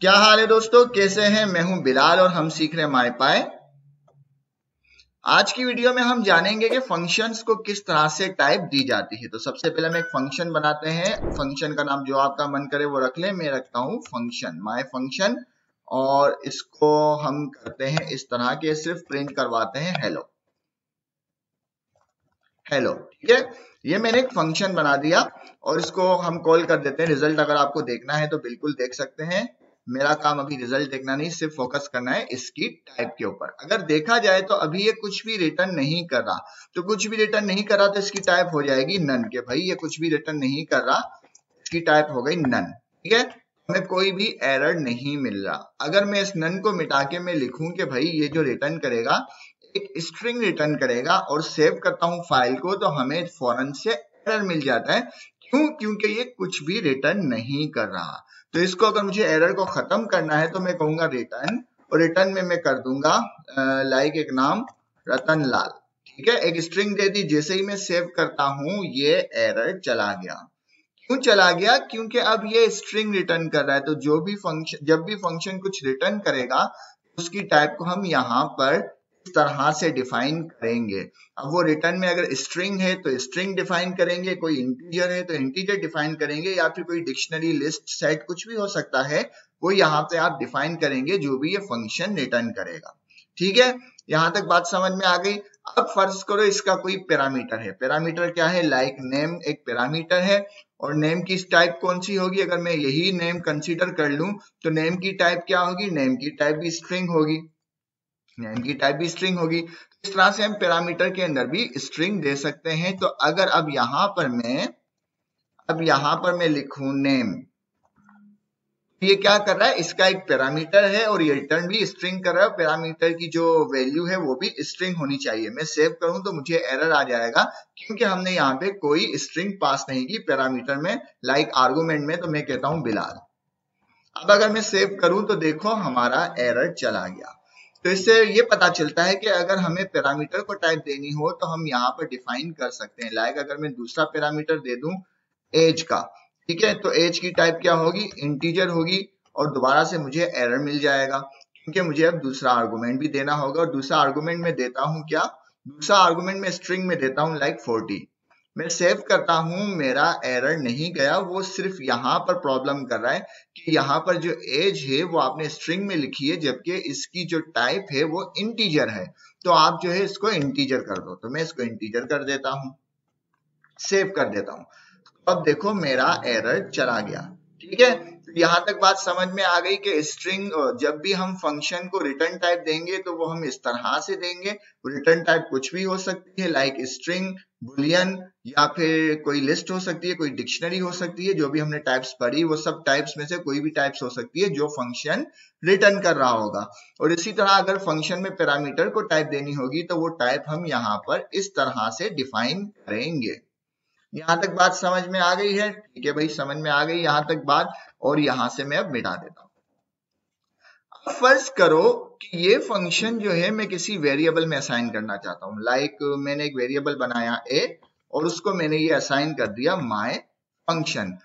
क्या हाल है दोस्तों, कैसे हैं? मैं हूं बिलाल और हम सीख रहे हैं मायपाय। आज की वीडियो में हम जानेंगे कि फंक्शंस को किस तरह से टाइप दी जाती है। तो सबसे पहले हम एक फंक्शन बनाते हैं। फंक्शन का नाम जो आपका मन करे वो रख ले। मैं रखता हूं फंक्शन, माय फंक्शन, और इसको हम करते हैं इस तरह के, सिर्फ प्रिंट करवाते हैं हेलो हेलो। ठीक है, ये मैंने एक फंक्शन बना दिया और इसको हम कॉल कर देते हैं। रिजल्ट अगर आपको देखना है तो बिल्कुल देख सकते हैं। मेरा काम अभी रिजल्ट देखना नहीं, सिर्फ फोकस करना है इसकी टाइप के ऊपर। अगर देखा जाए तो अभी ये कुछ भी रिटर्न नहीं कर रहा, तो कुछ भी रिटर्न नहीं कर रहा तो इसकी टाइप हो जाएगी नन। के भाई ये कुछ भी रिटर्न नहीं कर रहा, इसकी टाइप हो गई नन। ठीक है, हमें कोई भी एरर नहीं मिल रहा। अगर मैं इस नन को मिटा के मैं लिखूं कि भाई ये जो रिटर्न करेगा एक स्ट्रिंग रिटर्न करेगा, और सेव करता हूं फाइल को, तो हमें फौरन से एरर मिल जाता है। क्यों? क्योंकि ये कुछ भी रिटर्न नहीं कर रहा। तो इसको अगर मुझे एरर को खत्म करना है तो मैं कहूंगा रिटर्न, और रिटर्न में मैं कर दूंगा लाइक एक नाम रतन लाल। ठीक है, एक स्ट्रिंग दे दी। जैसे ही मैं सेव करता हूं ये एरर चला गया। क्यों चला गया? क्योंकि अब ये स्ट्रिंग रिटर्न कर रहा है। तो जो भी फंक्शन, जब भी फंक्शन कुछ रिटर्न करेगा उसकी टाइप को हम यहाँ पर इस तरह से डिफाइन करेंगे। अब वो रिटर्न में अगर स्ट्रिंग है तो स्ट्रिंग डिफाइन करेंगे, कोई इंटीजर है तो इंटीजर डिफाइन करेंगे, या फिर कोई डिक्शनरी, लिस्ट, सेट कुछ भी हो सकता है, वो यहाँ पे आप डिफाइन करेंगे जो भी ये फंक्शन रिटर्न करेगा। ठीक है, यहाँ तक बात समझ में आ गई। अब फर्ज करो इसका कोई पैरामीटर है। पैरामीटर क्या है? लाइक नेम एक पैरामीटर है, और नेम की टाइप कौन सी होगी? अगर मैं यही नेम कंसीडर कर लूं तो नेम की टाइप क्या होगी? नेम की टाइप भी स्ट्रिंग होगी। नेम की टाइप भी स्ट्रिंग होगी। इस तरह से हम पैरामीटर के अंदर भी स्ट्रिंग दे सकते हैं। तो अगर अब यहां पर मैं लिखूं नेम, ये क्या कर रहा है? इसका एक पैरामीटर है और ये रिटर्न भी स्ट्रिंग कर रहा है। पैरामीटर की जो वैल्यू है वो भी स्ट्रिंग होनी चाहिए। मैं सेव करूं तो मुझे एरर आ जाएगा क्योंकि हमने यहाँ पे कोई स्ट्रिंग पास नहीं की पैरामीटर में, लाइक आर्गुमेंट में। तो मैं कहता हूं बिलाल। अब अगर मैं सेव करूं तो देखो हमारा एरर चला गया। तो इससे ये पता चलता है कि अगर हमें पैरामीटर को टाइप देनी हो तो हम यहाँ पर डिफाइन कर सकते हैं। लाइक अगर मैं दूसरा पैरामीटर दे दूं एज का, ठीक है, तो एज की टाइप क्या होगी? इंटीजर होगी, और दोबारा से मुझे एरर मिल जाएगा क्योंकि मुझे अब दूसरा आर्गुमेंट भी देना होगा। और दूसरा आर्गुमेंट में देता हूं क्या? दूसरा आर्गुमेंट में स्ट्रिंग में देता हूं लाइक 40। मैं सेव करता हूं, मेरा एरर नहीं गया, वो सिर्फ यहाँ पर प्रॉब्लम कर रहा है कि यहाँ पर जो एज है वो आपने स्ट्रिंग में लिखी है, जबकि इसकी जो टाइप है वो इंटीजर है। तो आप जो है इसको इंटीजर कर दो। तो मैं इसको इंटीजर कर देता हूं, सेव कर देता हूं। अब देखो मेरा एरर चला गया। ठीक है, यहां तक बात समझ में आ गई कि स्ट्रिंग, जब भी हम फंक्शन को रिटर्न टाइप देंगे तो वो हम इस तरह से देंगे। रिटर्न टाइप कुछ भी हो सकती है, लाइक स्ट्रिंग, बुलियन, या फिर कोई लिस्ट हो सकती है, कोई डिक्शनरी हो सकती है। जो भी हमने टाइप्स पढ़ी वो सब टाइप्स में से कोई भी टाइप्स हो सकती है जो फंक्शन रिटर्न कर रहा होगा। और इसी तरह अगर फंक्शन में पैरामीटर को टाइप देनी होगी तो वो टाइप हम यहाँ पर इस तरह से डिफाइन करेंगे। यहां तक बात समझ में आ गई है? ठीक है भाई, समझ में आ गई यहां तक बात। और यहां से मैं अब मिटा देता हूं। अब फर्ज करो कि ये फंक्शन जो है मैं किसी वेरिएबल में असाइन करना चाहता हूं। लाइक मैंने एक वेरिएबल बनाया ए, और उसको मैंने ये असाइन कर दिया माय फंक्शन।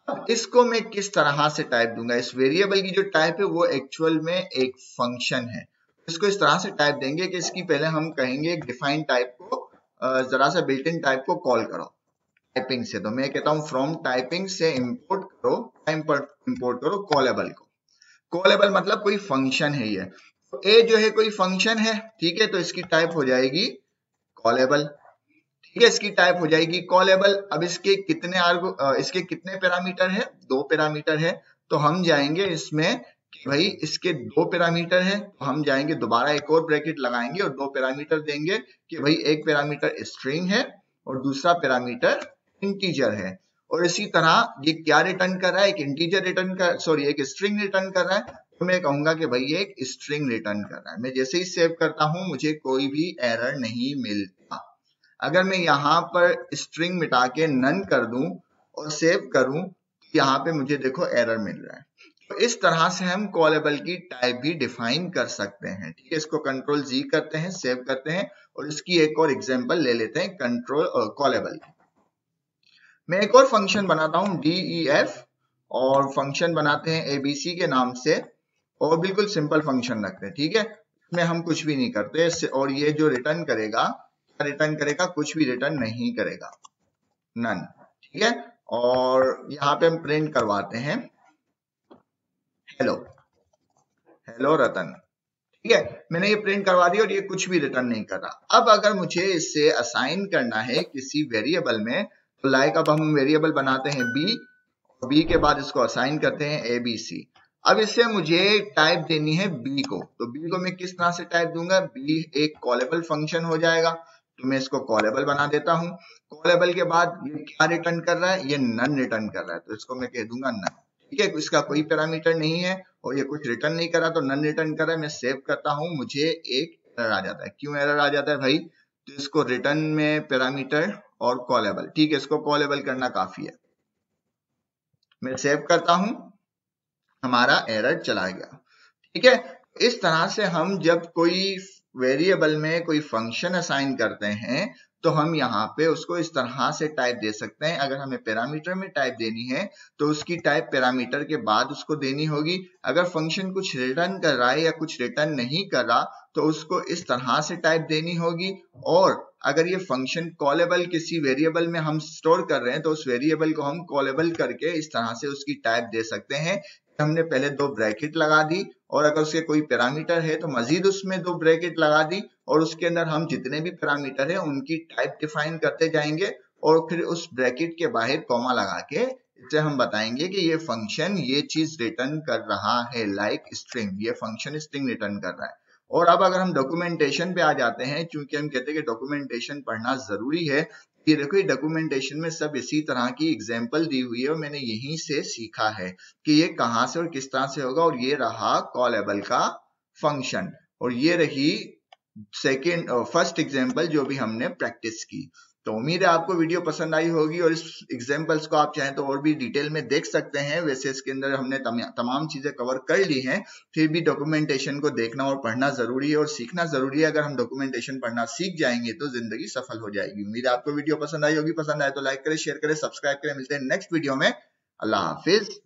अब इसको मैं किस तरह से टाइप दूंगा? इस वेरिएबल की जो टाइप है वो एक्चुअल में एक फंक्शन है। इसको इस तरह से टाइप देंगे कि इसकी पहले हम कहेंगे डिफाइन टाइप को, जरा सा बिल्ट इन टाइप को कॉल करो टाइपिंग से। तो मैं कहता हूं फ्रॉम टाइपिंग से इंपोर्ट करो, इंपोर्ट करो कॉलेबल को। कॉलेबल मतलब कोई फंक्शन है ये। तो ए जो है कोई फंक्शन है, ठीक है, तो इसकी टाइप हो जाएगी कॉलेबल। ठीक है, इसकी टाइप हो जाएगी कॉलेबल। अब इसके कितने पैरामीटर है? 2 पैरामीटर है। तो हम जाएंगे इसमें कि भाई इसके 2 पैरामीटर है, तो हम जाएंगे दोबारा एक और ब्रैकेट लगाएंगे और 2 पैरामीटर देंगे कि भाई एक पैरामीटर स्ट्रिंग है और दूसरा पैरामीटर इंटीजर है। और इसी तरह ये क्या रिटर्न कर रहा है? एक इंटीजर रिटर्न कर, सॉरी, एक स्ट्रिंग रिटर्न कर रहा है। तो मैं कहूंगा कि भाई ये एक स्ट्रिंग रिटर्न कर रहा है। मैं जैसे ही सेव करता हूं मुझे कोई भी एरर नहीं मिलता। अगर मैं यहाँ पर स्ट्रिंग मिटा के नन कर दूं और सेव करूं तो यहाँ पे मुझे देखो एरर मिल रहा है। तो इस तरह से हम कॉलेबल की टाइप भी डिफाइन कर सकते हैं। ठीक है, इसको कंट्रोल जी करते हैं, सेव करते हैं, और इसकी एक और एग्जांपल ले लेते हैं कंट्रोल कॉलेबल की। मैं एक और फंक्शन बनाता हूं def, और फंक्शन बनाते हैं एबीसी के नाम से और बिल्कुल सिंपल फंक्शन रखते हैं, ठीक है। इसमें हम कुछ भी नहीं करते और ये जो रिटर्न करेगा, क्या रिटर्न करेगा? कुछ भी रिटर्न नहीं करेगा, नन, ठीक है। और यहाँ पे हम प्रिंट करवाते हैं हेलो, हेलो रतन, ठीक है। मैंने ये प्रिंट करवा दिया और ये कुछ भी रिटर्न नहीं कर रहा। अब अगर मुझे इससे असाइन करना है किसी वेरिएबल में, तो लाइक अब हम वेरिएबल बनाते हैं बी, बी के बाद इसको असाइन करते हैं ए बी सी। अब इससे मुझे टाइप देनी है बी को, तो बी को मैं किस तरह से टाइप दूंगा? बी एक कॉलेबल फंक्शन हो जाएगा, तो मैं इसको कॉलेबल बना देता हूं। कॉलेबल के बाद ये क्या रिटर्न कर रहा है? ये नन रिटर्न कर रहा है, तो इसको मैं कह दूंगा नन, ठीक है। इसका कोई पैरामीटर नहीं है और ये कुछ रिटर्न नहीं कर रहा, तो नन रिटर्न कर रहा है। मैं सेव करता हूं, मुझे एक एरर आ जाता है। क्यों एरर आ जाता है भाई? तो इसको रिटर्न में पैरामीटर और कॉलेबल, ठीक है, इसको कॉलेबल करना काफी है। मैं सेव करता हूं, हमारा एरर चला गया, ठीक है। इस तरह से हम जब कोई वेरिएबल में कोई फंक्शन असाइन करते हैं तो हम यहाँ पे उसको इस तरह से टाइप दे सकते हैं। अगर हमें पैरामीटर में टाइप देनी है तो उसकी टाइप पैरामीटर के बाद उसको देनी होगी। अगर फंक्शन कुछ रिटर्न कर रहा है या कुछ रिटर्न नहीं कर रहा तो उसको इस तरह से टाइप देनी होगी। और अगर ये फंक्शन कॉलेबल किसी वेरिएबल में हम स्टोर कर रहे हैं तो उस वेरिएबल को हम कॉलेबल करके इस तरह से उसकी टाइप दे सकते हैं। हमने पहले 2 ब्रैकेट लगा दी और अगर उसके कोई पैरामीटर है तो मजीद उसमें 2 ब्रैकेट लगा दी और उसके अंदर हम जितने भी पैरामीटर है उनकी टाइप डिफाइन करते जाएंगे और फिर उस ब्रैकेट के बाहर कॉमा लगा के इससे हम बताएंगे कि ये फंक्शन ये चीज रिटर्न कर रहा है, लाइक स्ट्रिंग, ये फंक्शन स्ट्रिंग रिटर्न कर रहा है। और अब अगर हम डॉक्यूमेंटेशन पे आ जाते हैं, क्योंकि हम कहते हैं कि डॉक्यूमेंटेशन पढ़ना जरूरी है, ये देखो ये डॉक्यूमेंटेशन में सब इसी तरह की एग्जांपल दी हुई है और मैंने यहीं से सीखा है कि ये कहां से और किस तरह से होगा। और ये रहा कॉलेबल का फंक्शन और ये रही फर्स्ट एग्जांपल जो भी हमने प्रैक्टिस की। तो उम्मीद है आपको वीडियो पसंद आई होगी और इस एग्जांपल्स को आप चाहें तो और भी डिटेल में देख सकते हैं। वैसे इसके अंदर हमने तमाम चीजें कवर कर ली हैं, फिर भी डॉक्यूमेंटेशन को देखना और पढ़ना जरूरी है और सीखना जरूरी है। अगर हम डॉक्यूमेंटेशन पढ़ना सीख जाएंगे तो जिंदगी सफल हो जाएगी। उम्मीद है आपको वीडियो पसंद आई होगी। पसंद आए तो लाइक करें, शेयर करें, सब्सक्राइब करें। मिलते हैं नेक्स्ट वीडियो में। अल्लाह हाफिज।